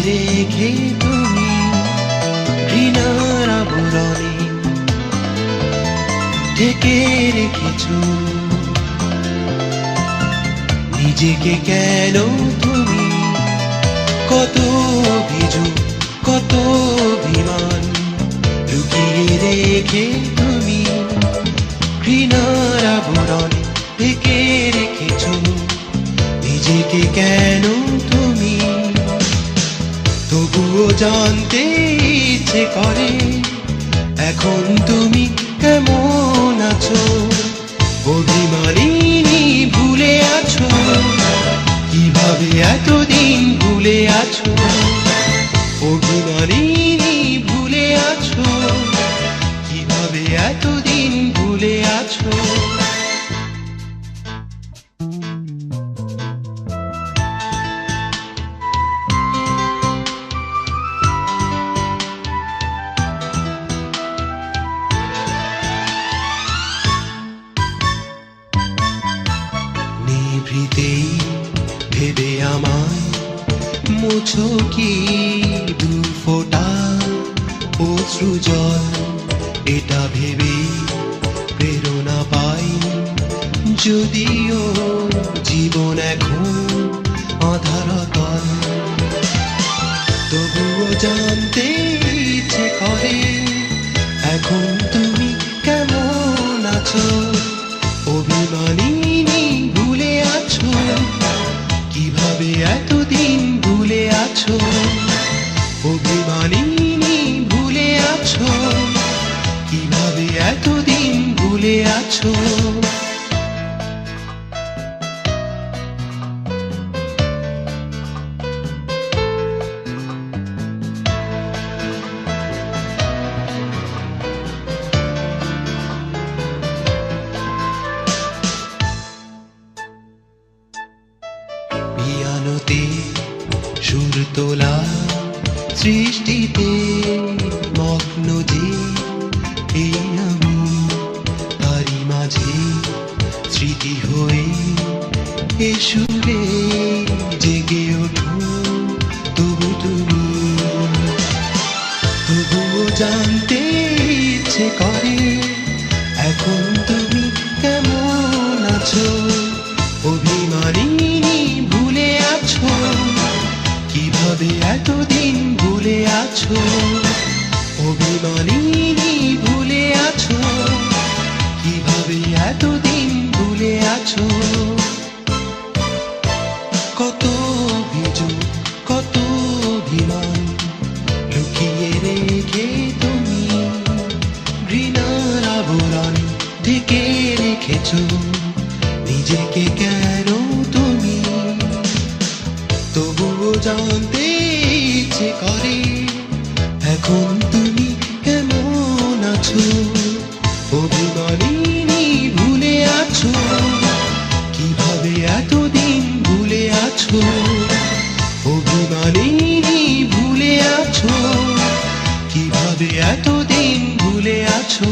রেখে তুমি ঘৃণার আবরণে ঢেকে রেখেছো নিজেকে। কেন তুমি কত অভিযোগ কত অভিমান লুকিয়ে রেখে তুমি ঘৃণার আবরণে ঢেকে রেখেছো নিজেকে। কেন তুমি তবুও জানতে ইচ্ছে করে এখন তুমি কেমন আছো। অভিমানিনী ভুলে আছো কিভাবে এতদিন ভুলে আছো। অভিমানিনী ভুলে আছো কিভাবে এতদিন ভুলে আছো। নিভৃতেই ভেবে আমায় মুছো কি দু ফোঁটা অশ্রু জল। এটা ভেবে প্রেরণা পাই যদিও জীবন এখন অধারতল। তবুও জানতে ইচ্ছে করে এখন তুমি কেমন আছো। অভিমানিনী ভুলে আছো কিভাবে এতদিন ভুলে আছো। অভিমানিনী ভুলে আছো কিভাবে এতদিন ভুলে আছো। পিয়ানোতে সুর তোলা সৃষ্টিতে মগ্ন যে এই আমি তারি মাঝে স্মৃতি হয়ে এ সুরে জেগে ওঠো তবু তুমি। তবুও জানতে ইচ্ছে করে এখন তুমি কেমন আছো। অভিমানিনী ভুলে আছো কিভাবে এতদিন ভুলে আছো। অভিমানিনী ভুলে আছো কিভাবে এতদিন ভুলে আছো। কত অভিযোগ কত অভিমান লুকিয়ে রেখে তুমি ঘৃণার আবরণ ঢেকে রেখেছো নিজেকে। কেন তুমি তবুও জানতে ইচ্ছে করে এখন তুমি কেমন আছো। অভিমানিনী ভুলে আছো কিভাবে এতদিন ভুলে আছো। অভিমানিনী ভুলে আছো কিভাবে এতদিন ভুলে আছো।